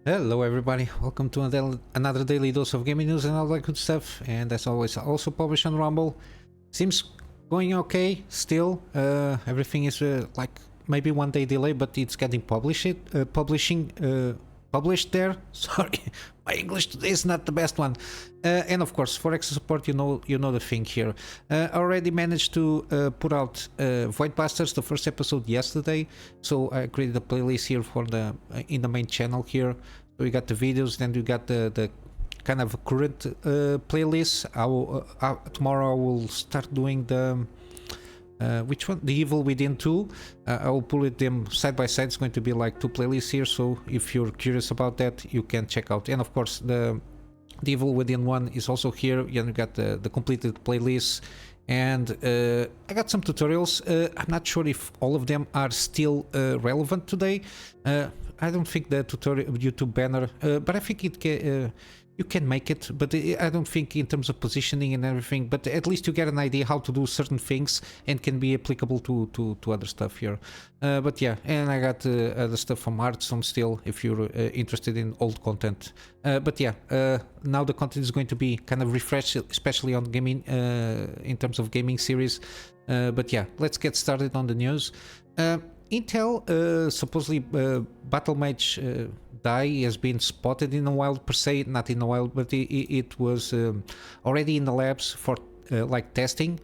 Hello everybody, welcome to another daily dose of gaming news and all that good stuff, and as always also published on Rumble. Seems going okay still. Everything is like maybe one day delay, but it's getting published there. Sorry, my English today is not the best one. And of course for extra support, you know the thing here. Already managed to put out Void Busters, the first episode yesterday, so I created a playlist here for the in the main channel here. So we got the videos, then we got the kind of current playlist. Tomorrow I will start doing the which one? The Evil Within 2. I will put them side by side. It's going to be like two playlists here, so if you're curious about that, you can check out. And of course the Evil Within 1 is also here. You got the completed playlist, and I got some tutorials. I'm not sure if all of them are still relevant today. I don't think the tutorial YouTube banner, but I think you can make it, but I don't think in terms of positioning and everything, but at least you get an idea how to do certain things and can be applicable to other stuff here. But yeah, and I got other stuff from Hearthstone still, if you're interested in old content. But yeah, now the content is going to be kind of refreshed, especially on gaming, in terms of gaming series. But yeah, let's get started on the news. Intel, supposedly Battlemage die has been spotted in the wild, per se, not in the wild, but it was already in the labs for like testing.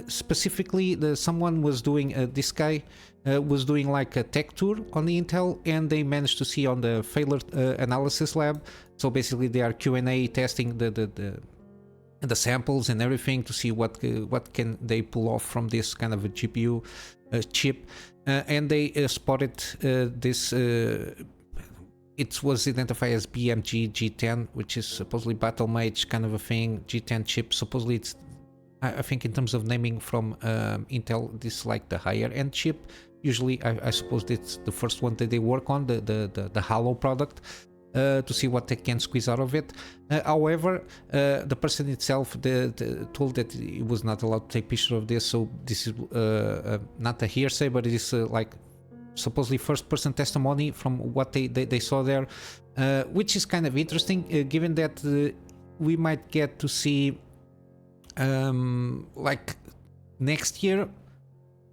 Specifically, someone was doing, this guy was doing like a tech tour on the Intel, and they managed to see on the failure analysis lab. So basically they are Q&A testing the samples and everything to see what can they pull off from this kind of a GPU chip, and they spotted this. It was identified as BMG-G10, which is supposedly Battlemage kind of a thing. G10 chip. Supposedly it's, I think in terms of naming from Intel, this is like the higher end chip. Usually, I suppose it's the first one that they work on, the Halo product. To see what they can squeeze out of it. However, the person itself told that he was not allowed to take picture of this, so this is not a hearsay, but it is like supposedly first-person testimony from what they saw there, which is kind of interesting, given that we might get to see like next year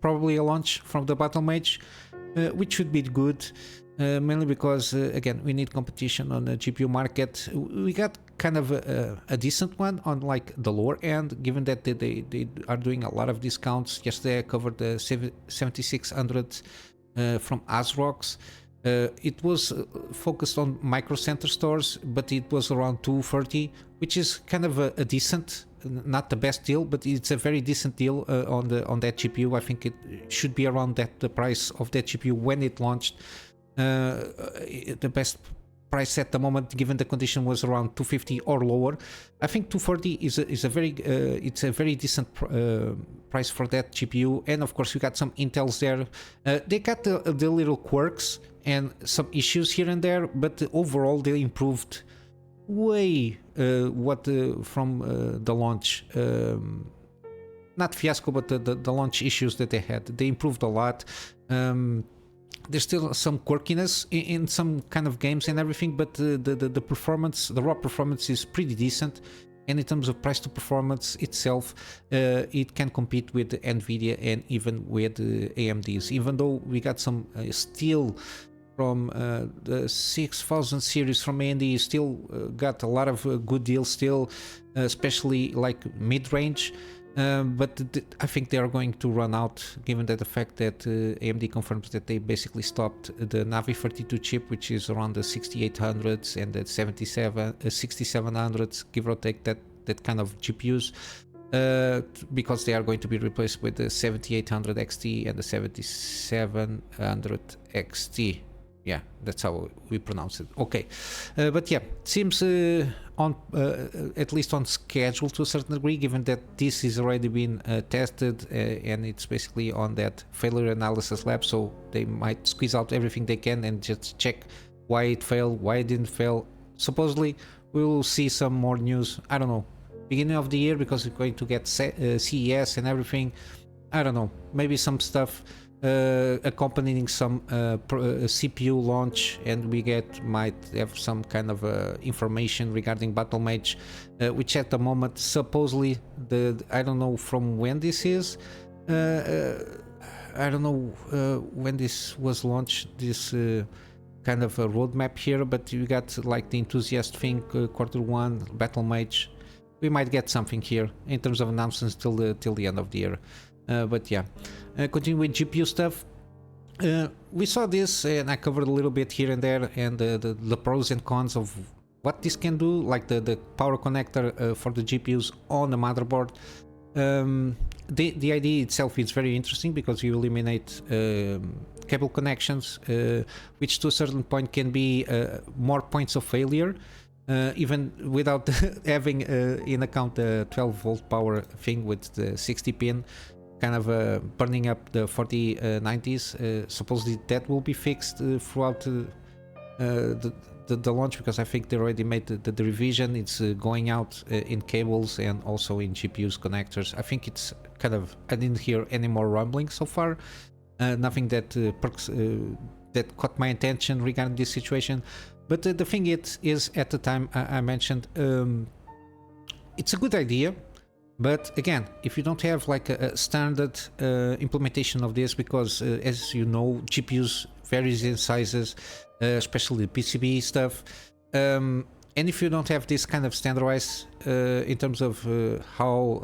probably a launch from the Battlemage, which would be good. Mainly because, again, we need competition on the GPU market. We got kind of a decent one on like the lower end, given that they are doing a lot of discounts. Yesterday I covered the 7600 from ASRox. It was focused on Micro Center stores, but it was around 230, which is kind of a decent, not the best deal, but it's a very decent deal on that GPU. I think it should be around the price of that GPU when it launched. The best price at the moment, given the condition, was around 250 or lower. I think 240 is a very it's a very decent price for that GPU. And of course, we got some Intels there. They got the little quirks and some issues here and there, but overall they improved way from the launch. Not fiasco, but the launch issues that they had. They improved a lot. There's still some quirkiness in some kind of games and everything, but the performance, the raw performance, is pretty decent. And in terms of price to performance itself, it can compete with Nvidia and even with AMDs. Even though we got some still from the 6000 series from AMD, still got a lot of good deals still, especially like mid-range. But I think they are going to run out, given that the fact that AMD confirms that they basically stopped the Navi 32 chip, which is around the 6800s and the 6700s, give or take, that kind of GPUs, because they are going to be replaced with the 7800 XT and the 7700 XT. Yeah, that's how we pronounce it. Okay, but yeah, it seems on at least on schedule to a certain degree, given that this has already been tested and it's basically on that failure analysis lab. So they might squeeze out everything they can and just check why it failed, why it didn't fail. Supposedly, we will see some more news. I don't know, beginning of the year, because we're going to get CES and everything. I don't know, maybe some stuff accompanying some CPU launch, and we might have some kind of information regarding Battlemage, which at the moment supposedly I don't know from when this is. I don't know when this was launched. This kind of a roadmap here, but you got like the enthusiast thing, Q1 Battlemage. We might get something here in terms of announcements till the end of the year. But yeah, continuing with GPU stuff, we saw this and I covered a little bit here and there, and the pros and cons of what this can do, like the power connector for the GPUs on the motherboard. The idea itself is very interesting because you eliminate cable connections, which to a certain point can be more points of failure. Even without having in account the 12 volt power thing with the 60 pin, kind of burning up the 4090s. Supposedly that will be fixed throughout the launch, because I think they already made the revision. It's going out in cables and also in GPUs connectors. I think it's kind of, I didn't hear any more rumbling so far. Nothing that that caught my attention regarding this situation. But the thing is, at the time I mentioned, it's a good idea, but again, if you don't have like a standard implementation of this, because as you know, GPUs varies in sizes, especially PCB stuff, and if you don't have this kind of standardized in terms of how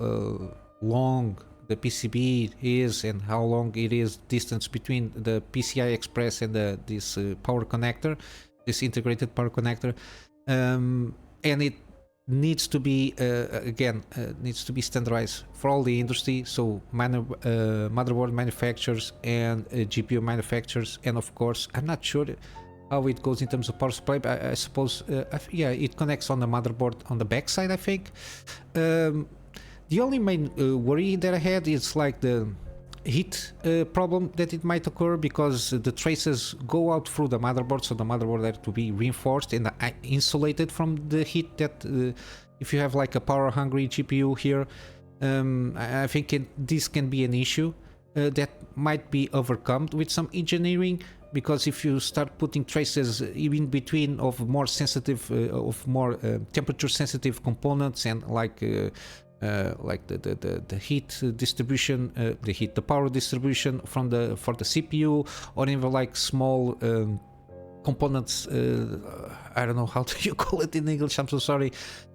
long the PCB is and how long it is distance between the PCI Express and this power connector, this integrated power connector, and it needs to be needs to be standardized for all the industry, so motherboard manufacturers and GPU manufacturers. And of course, I'm not sure how it goes in terms of power supply, but I suppose yeah, it connects on the motherboard on the back side, I think. The only main worry that I had is like the heat problem that it might occur, because the traces go out through the motherboard, so the motherboard has to be reinforced and insulated from the heat that if you have like a power hungry GPU here, I think this can be an issue that might be overcome with some engineering, because if you start putting traces in between of more sensitive of more temperature sensitive components, and like the heat distribution, the power distribution for the CPU, or even like small components, I don't know how do you call it in English, I'm so sorry,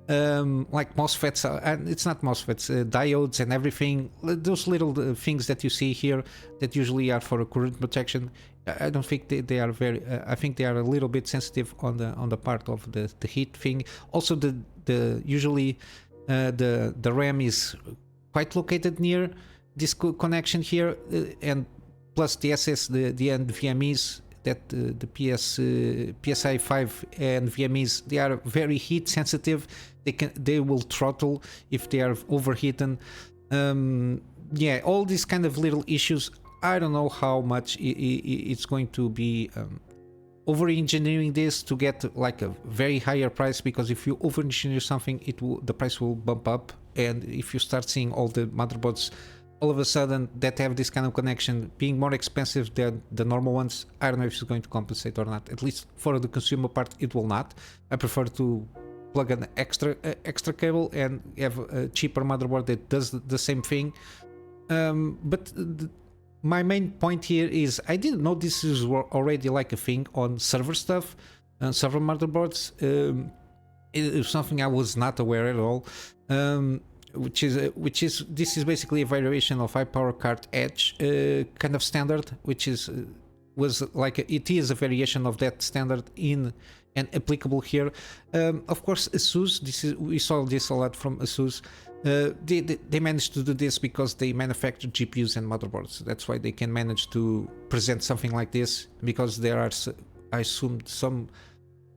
like MOSFETs, and it's not MOSFETs, diodes and everything, those little things that you see here that usually are for current protection. I don't think they are very, I think they are a little bit sensitive on the part of the heat thing. Also the usually the RAM is quite located near this connection here, and plus the NVMEs, that the PSI 5 and VMEs, they are very heat sensitive. They will throttle if they are overheating. Yeah, all these kind of little issues. I don't know how much it's going to be over engineering this to get like a very higher price, because if you over engineer something, the price will bump up. And if you start seeing all the motherboards all of a sudden that have this kind of connection being more expensive than the normal ones, I don't know if it's going to compensate or not. At least for the consumer part, it will not. I prefer to plug an extra cable and have a cheaper motherboard that does the same thing. But my main point here is I didn't know this is already like a thing on server stuff, server motherboards. It's something I was not aware at all. This is basically a variation of high power card edge kind of standard, which is it is a variation of that standard in and applicable here. Of course, ASUS, we saw this a lot from ASUS. They managed to do this because they manufacture GPUs and motherboards. That's why they can manage to present something like this, because there are, I assume, some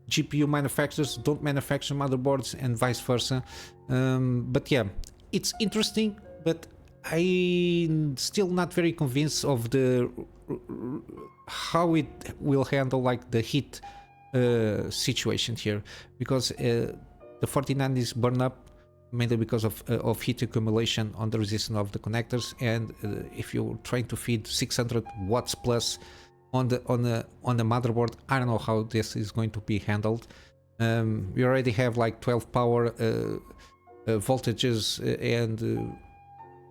GPU manufacturers don't manufacture motherboards and vice versa. But yeah, it's interesting, but I'm still not very convinced of how it will handle like the heat situation here, because the 4090s burn up mainly because of heat accumulation on the resistance of the connectors. And if you're trying to feed 600 watts plus on the motherboard, I don't know how this is going to be handled. We already have like 12 power voltages, and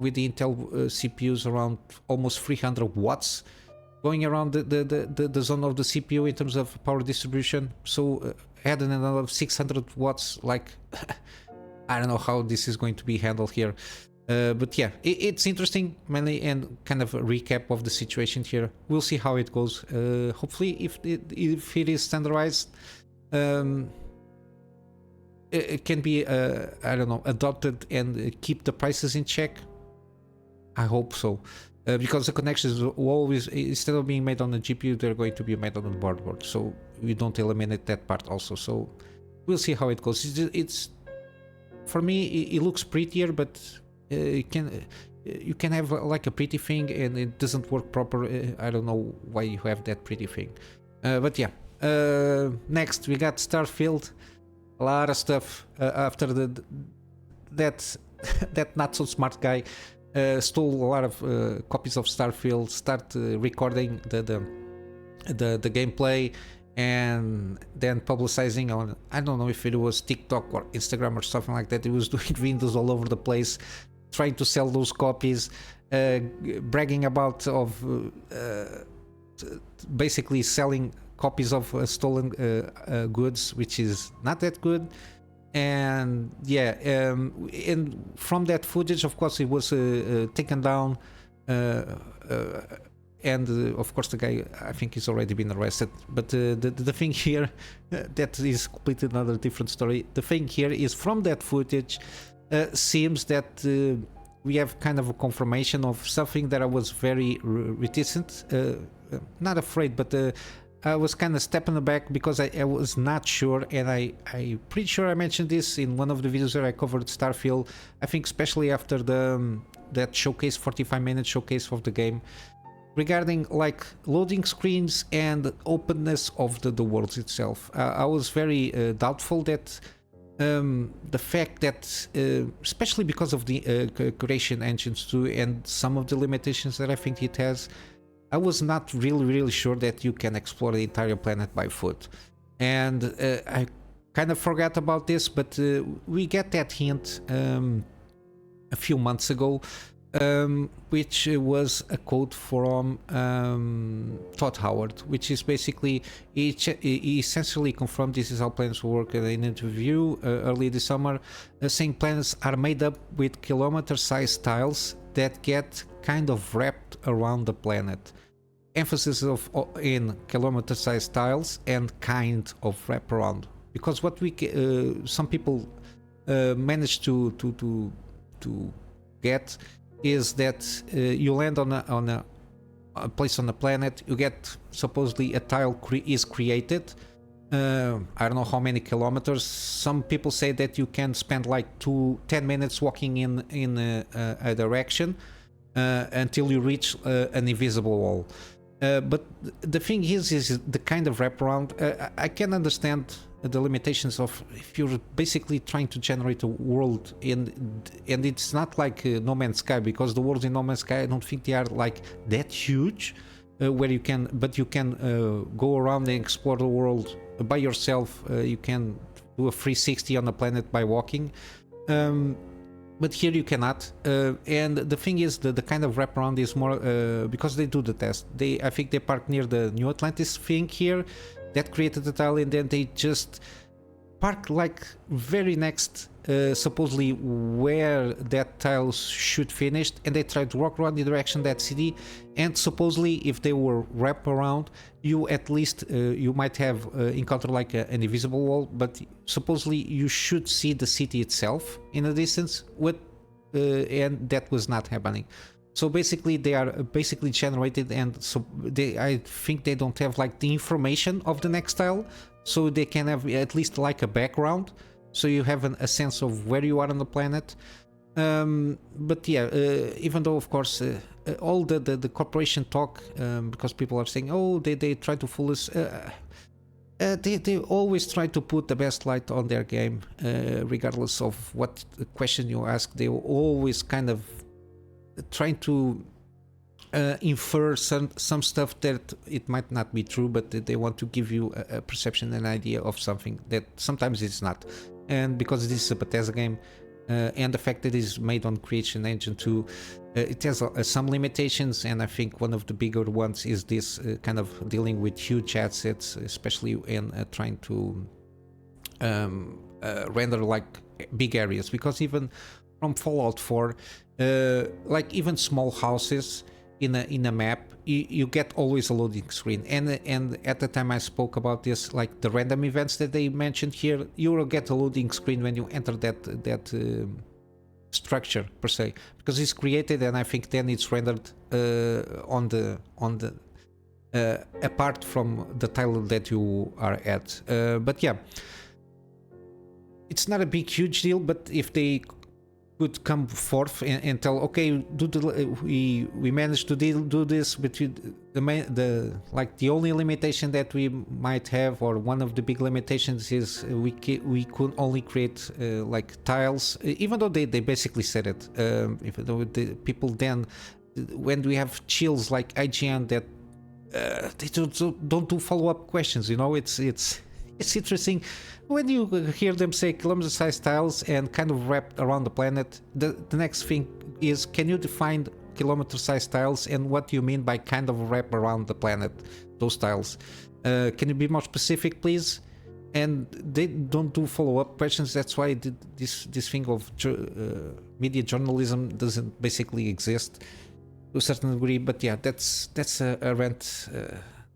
with the Intel CPUs around almost 300 watts going around the zone of the CPU in terms of power distribution. So adding another 600 watts, like I don't know how this is going to be handled here. But yeah, it's interesting, mainly, and kind of a recap of the situation here. We'll see how it goes. Hopefully, if it is standardized, it can be, I don't know, adopted and keep the prices in check. I hope so. Because the connections will always, instead of being made on the GPU, they're going to be made on the motherboard. So we don't eliminate that part also. So we'll see how it goes. It's for me, it looks prettier, but you can have like a pretty thing and it doesn't work proper. I don't know why you have that pretty thing. But yeah, next we got Starfield. A lot of stuff after that not so smart guy stole a lot of copies of Starfield, start recording the gameplay, and then publicizing on, I don't know if it was TikTok or Instagram or something like that. He was doing videos all over the place, trying to sell those copies, bragging about basically selling copies of stolen goods, which is not that good. And yeah, and from that footage, of course, it was taken down, and of course the guy, I think, he's already been arrested. But the thing here, that is completely another different story. The thing here is, from that footage, seems that we have kind of a confirmation of something that I was very reticent, not afraid, but I was kind of stepping back because I was not sure, and I pretty sure I mentioned this in one of the videos where I covered Starfield. I think especially after that showcase, 45-minute showcase of the game, regarding like loading screens and openness of the world itself. I was very doubtful that the fact that, especially because of the creation engines too, and some of the limitations that I think it has, I was not really sure that you can explore the entire planet by foot. And I kind of forgot about this, but we get that hint a few months ago, which was a quote from Todd Howard, which is basically, he essentially confirmed this is how planets work in an interview early this summer, saying planets are made up with kilometer-sized tiles that get kind of wrapped around the planet. Emphasis in kilometer-sized tiles and kind of wraparound, because what we some people manage to get is that you land on a place on the planet, you get supposedly a tile is created. I don't know how many kilometers. Some people say that you can spend like 10 minutes walking in a direction until you reach an invisible wall. But the thing is the kind of wraparound. I can understand the limitations of if you're basically trying to generate a world and it's not like No Man's Sky, because the worlds in No Man's Sky, I don't think they are like that huge, where you can go around and explore the world by yourself. You can do a 360 on the planet by walking. But here you cannot, and the thing is, the kind of wraparound is more because they do the test. I think they parked near the New Atlantis thing here, that created the tile, and then they just parked like very next, supposedly where that tile should finish, and they tried to walk around the direction of that city. And supposedly, if they were wrapped around, you at least you might have encountered like an invisible wall, but supposedly you should see the city itself in a distance. And that was not happening. So basically, they are basically generated, and so I think they don't have like the information of the next tile, so they can have at least like a background, so you have a sense of where you are on the planet. But yeah, even though of course all the corporation talk, because people are saying, oh, they try to fool us. They always try to put the best light on their game, regardless of what question you ask. They always kind of trying to infer some stuff that it might not be true, but they want to give you a perception, an idea of something that sometimes it's not. And because this is a Bethesda game, and the fact that it is made on Creation Engine 2, it has some limitations, and I think one of the bigger ones is this kind of dealing with huge assets, especially in trying to render like big areas. Because even from Fallout 4, like even small houses in a map, you get always a loading screen, and at the time I spoke about this, like the random events that they mentioned here, you will get a loading screen when you enter that structure per se, because it's created, and I think then it's rendered on the apart from the tile that you are at. But yeah, it's not a big huge deal, but if they could come forth and tell, okay, we managed to do this, but the only limitation that we might have, or one of the big limitations, is we could only create like tiles, even though they basically said it. Even though the people then, when we have chills like IGN that they don't do follow-up questions, you know, it's interesting when you hear them say kilometer-sized tiles and kind of wrapped around the planet. The next thing is, can you define kilometer-sized tiles, and what do you mean by kind of wrap around the planet, those tiles? Can you be more specific, please? And they don't do follow-up questions. That's why this thing of media journalism doesn't basically exist to a certain degree. But yeah, that's a rant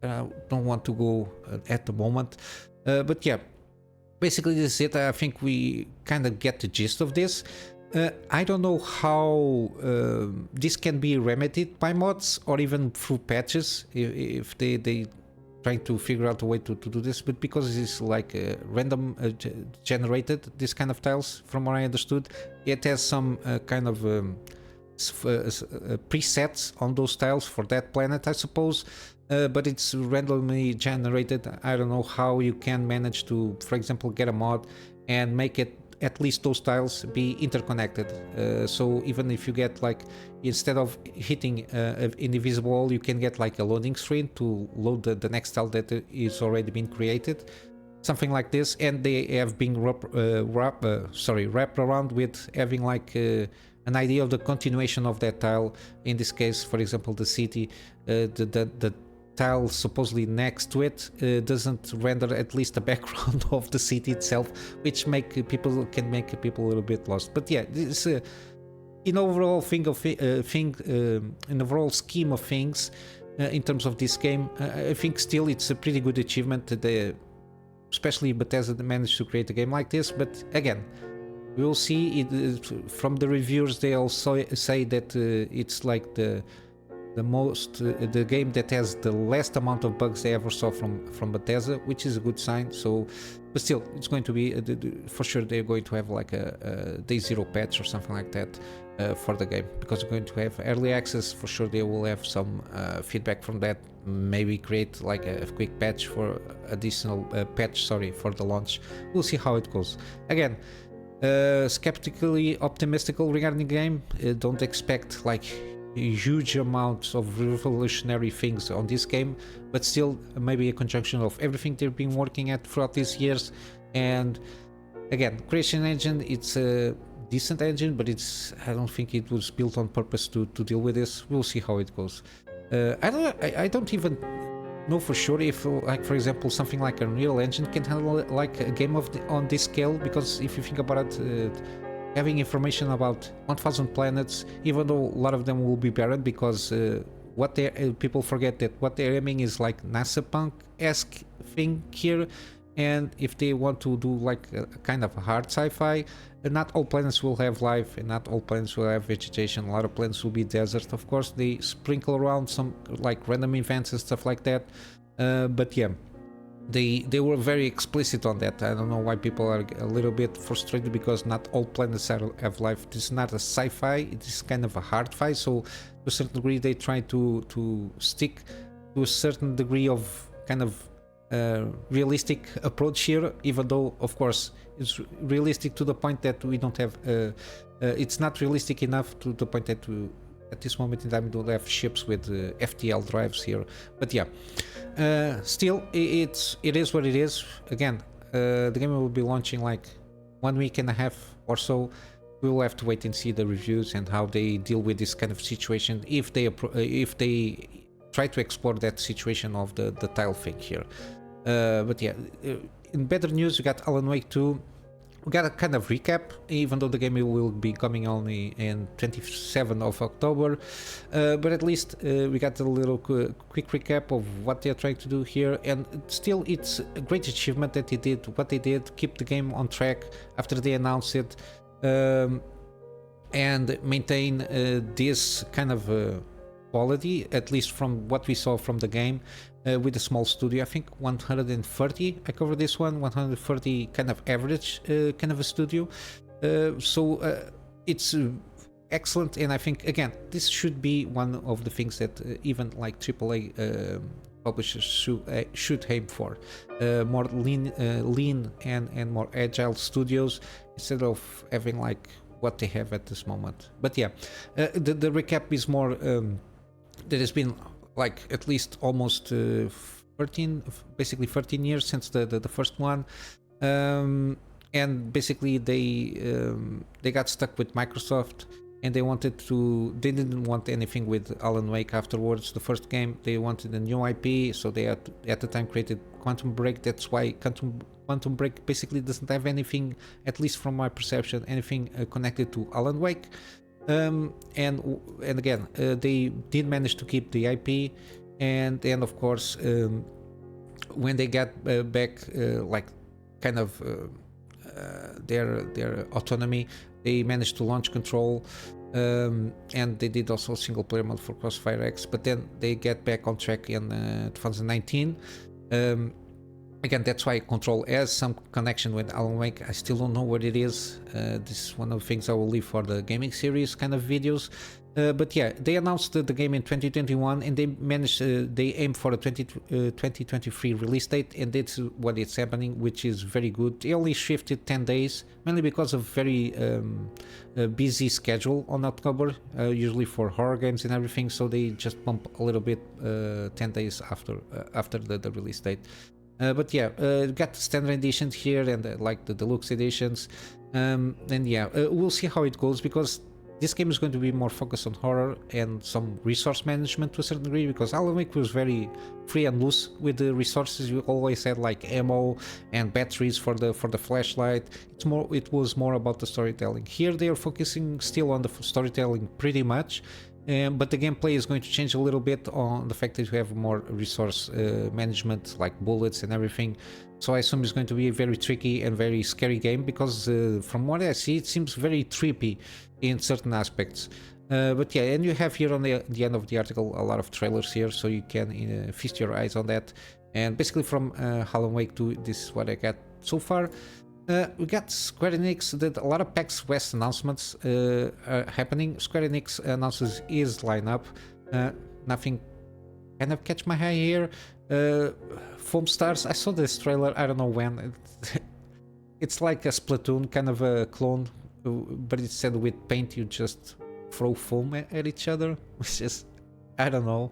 I don't want to go at the moment. But yeah, basically this is it. I think we kind of get the gist of this. I don't know how this can be remedied by mods or even through patches, if they trying to figure out a way to do this, but because it's like random generated, this kind of tiles, from what I understood, it has some kind of presets on those tiles for that planet, I suppose. But it's randomly generated. I don't know how you can manage to, for example, get a mod and make it, at least those tiles, be interconnected. So even if you get, like, instead of hitting an invisible wall, you can get like a loading screen to load the next tile that is already been created, something like this. And they have been wrapped around with having like an idea of the continuation of that tile. In this case, for example, the city, the tile supposedly next to it doesn't render at least the background of the city itself, which can make people a little bit lost. But yeah, this in overall in overall scheme of things, in terms of this game, I think still it's a pretty good achievement that especially Bethesda managed to create a game like this. But again, we will see it from the reviewers. They also say that it's like the game that has the least amount of bugs they ever saw from Bethesda, which is a good sign. So, but still, it's going to be for sure they're going to have like a day zero patch or something like that for the game, because we're going to have early access. For sure they will have some feedback from that, maybe create like a quick patch for additional patch for the launch. We'll see how it goes. Again, skeptically optimistical regarding the game. Don't expect like huge amounts of revolutionary things on this game, but still maybe a conjunction of everything they've been working at throughout these years. And again, Creation Engine, it's a decent engine, but I don't think it was built on purpose to deal with this. We'll see how it goes. I don't even know for sure if, like, for example, something like Unreal Engine can handle like a game on this scale, because if you think about it, having information about 1000 planets, even though a lot of them will be barren, because people forget that what they're aiming is like NASA punk-esque thing here. And if they want to do like a kind of a hard sci-fi, not all planets will have life, and not all planets will have vegetation. A lot of planets will be desert. Of course, they sprinkle around some like random events and stuff like that. But yeah, they were very explicit on that. I don't know why people are a little bit frustrated, because not all planets have life. This is not a sci-fi, it is kind of a hard fi. So to a certain degree they try to stick to a certain degree of kind of realistic approach here, even though of course it's realistic to the point that we don't have it's not realistic enough to the point that we, at this moment in time, we don't have ships with FTL drives here. But yeah, still it is what it is. Again, the game will be launching like 1 week and a half or so. We will have to wait and see the reviews and how they deal with this kind of situation, if they try to explore that situation of the tile thing here. But yeah, in better news, we got Alan Wake 2. We got a kind of recap, even though the game will be coming only in 27th of October. But at least we got a little quick recap of what they're trying to do here. And still, it's a great achievement that they did what they did, keep the game on track after they announced it, and maintain this kind of quality, at least from what we saw from the game. With a small studio, I think 130. I covered this one, 130 kind of average kind of a studio. So it's excellent, and I think again this should be one of the things that even like AAA publishers should aim for. More lean and more agile studios instead of having like what they have at this moment. But yeah, the recap is more. There has been like at least almost 13 years since the first one, and basically they got stuck with Microsoft, and they didn't want anything with Alan Wake afterwards. The first game, they wanted a new IP, so they had at the time created Quantum Break. That's why Quantum Break basically doesn't have anything, at least from my perception, anything connected to Alan Wake. And again, they did manage to keep the IP, and then of course when they got back like kind of their autonomy, they managed to launch Control, and they did also single player mode for Crossfire X, but then they get back on track in 2019. Again, that's why Control has some connection with Alan Wake. I still don't know what it is. This is one of the things I will leave for the gaming series kind of videos. But yeah, they announced the game in 2021, and they managed. They aim for a 2023 release date, and that's what it's happening, which is very good. They only shifted 10 days, mainly because of very busy schedule on October, usually for horror games and everything. So they just bump a little bit 10 days after the release date. But yeah, got standard editions here and like the deluxe editions, and yeah, we'll see how it goes, because this game is going to be more focused on horror and some resource management to a certain degree, because Alan Wake was very free and loose with the resources. You always had like ammo and batteries for the flashlight. It was more about the storytelling. Here they are focusing still on the storytelling pretty much. But the gameplay is going to change a little bit on the fact that you have more resource management, like bullets and everything. So I assume it's going to be a very tricky and very scary game, because from what I see, it seems very trippy in certain aspects. But yeah, and you have here on the end of the article a lot of trailers here, so you can feast your eyes on that. And basically from Alan Wake 2, this is what I got so far. We got Square Enix did a lot of PAX West announcements happening. Square Enix announces his lineup. Nothing kind of catch my eye here. Foam Stars, I saw this trailer, I don't know when. It's like a Splatoon kind of a clone, but instead with paint you just throw foam at each other, which is, I don't know.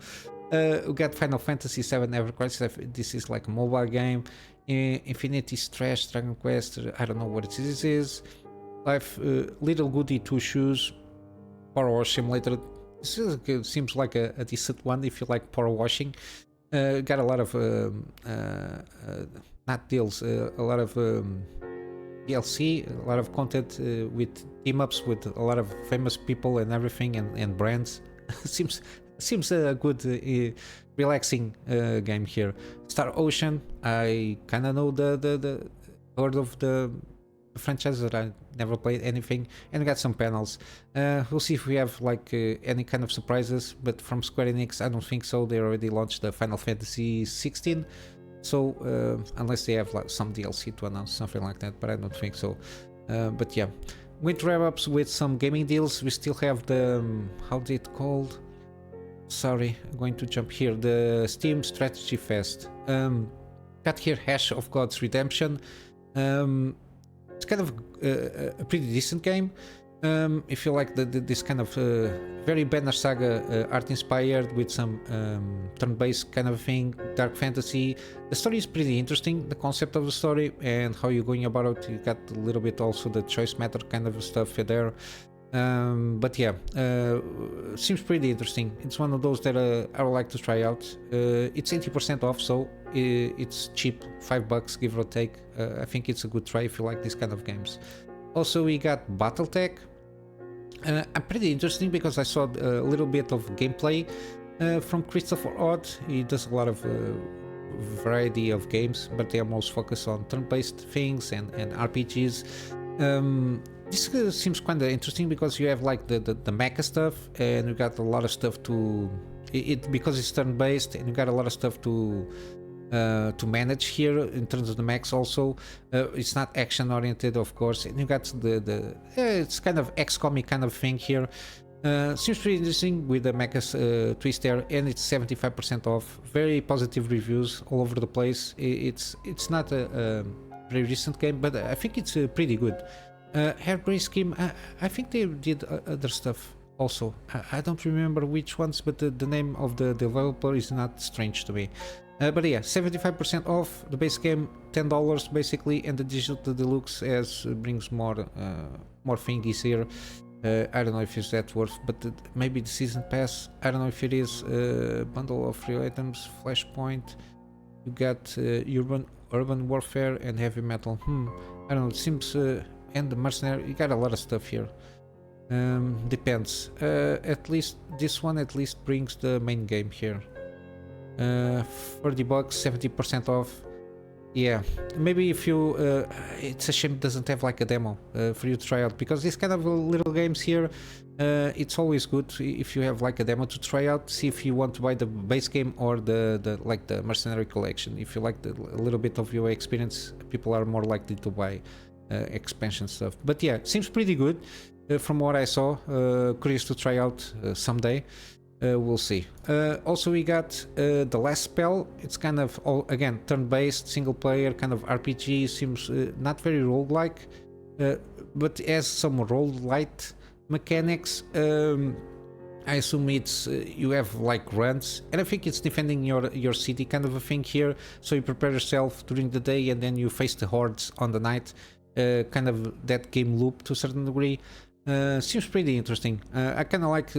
We got Final Fantasy VII Ever Crisis. This is like a mobile game. Infinity Trash, Dragon Quest, I don't know what this is. Life, Little Goody 2 Shoes, Power Wash Simulator. This seems like a decent one if you like power washing. Got a lot of not deals, a lot of DLC, a lot of content with team ups with a lot of famous people and everything, and brands. Seems a good relaxing game here. Star Ocean, I kind of know the heard of the franchise, that I never played anything, and got some panels. We'll see if we have like any kind of surprises, but from Square Enix I don't think so. They already launched the Final Fantasy 16, so unless they have like some DLC to announce, something like that, but I don't think so. But yeah, going to wrap up with some gaming deals. We still have the how's it called? Sorry, I'm going to jump here. The Steam Strategy Fest. got here Hash of God's Redemption. It's kind of a pretty decent game. If you like this kind of very Banner Saga art inspired with some turn-based kind of thing, dark fantasy. The story is pretty interesting, the concept of the story and how you're going about it. You got a little bit also the choice matter kind of stuff there. But yeah, seems pretty interesting. It's one of those that I would like to try out. It's 80% off, so it's cheap, $5 give or take. I think it's a good try if you like these kind of games. Also, we got Battletech. Pretty interesting because I saw a little bit of gameplay from Christopher Odd. He does a lot of variety of games, but they are most focused on turn-based things and RPGs. This seems kind of interesting because you have like the mecha stuff, and you got a lot of stuff to because it's turn-based, and you got a lot of stuff to manage here in terms of the mechs. Also, it's not action oriented, of course, and you got the it's kind of XCOM kind of thing here. Seems pretty interesting with the mecha's twist there, and it's 75% off. Very positive reviews all over the place. It's not a very recent game, but I think it's pretty good. Hairspray Scheme, I think they did other stuff also. I don't remember which ones, but the name of the developer is not strange to me. But yeah, 75% off the base game, $10 basically, and the digital deluxe brings more thingies here. I don't know if it's that worth, but maybe the season pass. I don't know if it is. Bundle of free items, Flashpoint. You got urban warfare and heavy metal. I don't know. It seems and the mercenary. You got a lot of stuff here. Depends. At least this one at least brings the main game here. $40, 70% off. Yeah, maybe if you it's a shame it doesn't have like a demo for you to try out, because these kind of little games here, it's always good if you have like a demo to try out, see if you want to buy the base game or the like the mercenary collection. If you like a little bit of your experience, people are more likely to buy expansion stuff. But yeah, seems pretty good from what I saw. Curious to try out someday. We'll see. Also, we got The Last Spell. It's kind of all again turn-based, single-player kind of RPG. Seems not very roguelike, but has some roguelite mechanics. I assume it's you have like runs, and I think it's defending your city kind of a thing here. So you prepare yourself during the day, and then you face the hordes on the night. Kind of that game loop to a certain degree. Seems pretty interesting. I kind of like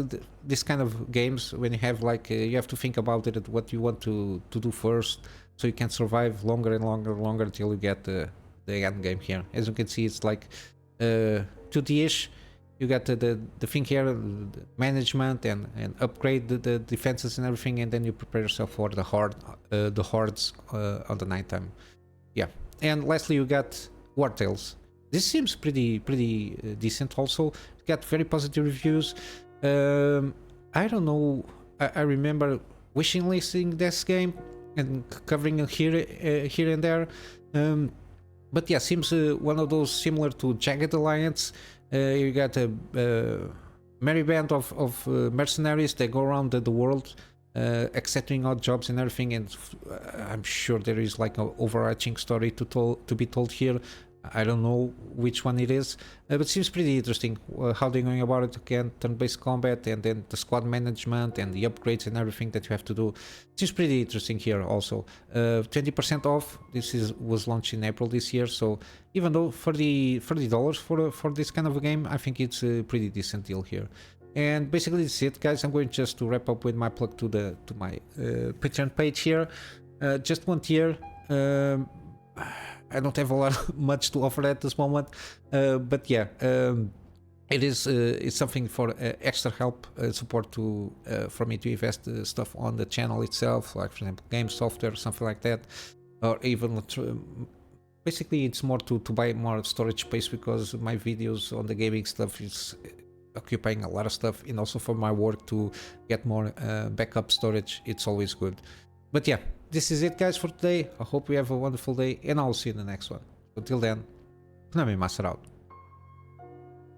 this kind of games when you have like you have to think about it, what you want to do first, so you can survive longer and longer until you get the end game here. As you can see, it's like 2D-ish. You got the thing here, the management and upgrade the defenses and everything, and then you prepare yourself for the hordes on the nighttime. Yeah, and lastly you got Wartales. This seems pretty decent also. Got very positive reviews. I don't know. I remember wishing listing this game and covering it here and there. But yeah, seems one of those similar to Jagged Alliance. You got a merry band of mercenaries that go around the world, accepting odd jobs and everything. And I'm sure there is like an overarching story to be told here. I don't know which one it is, but it seems pretty interesting how they're going about it. Again, turn-based combat, and then the squad management and the upgrades and everything that you have to do. Seems pretty interesting here also. 20% off. This was launched in April this year, so even though $30 for this kind of a game, I think it's a pretty decent deal here. And basically that's it, guys. I'm going just to wrap up with my plug to my Patreon page here. Just one tier. I don't have a lot much to offer at this moment, but yeah, it's something for extra help, support for me to invest stuff on the channel itself, like for example game software, something like that, or even basically it's more to buy more storage space, because my videos on the gaming stuff is occupying a lot of stuff, and also for my work to get more backup storage. It's always good. But yeah, this is it, guys, for today. I hope you have a wonderful day, and I'll see you in the next one. Until then, Kunamy Master out.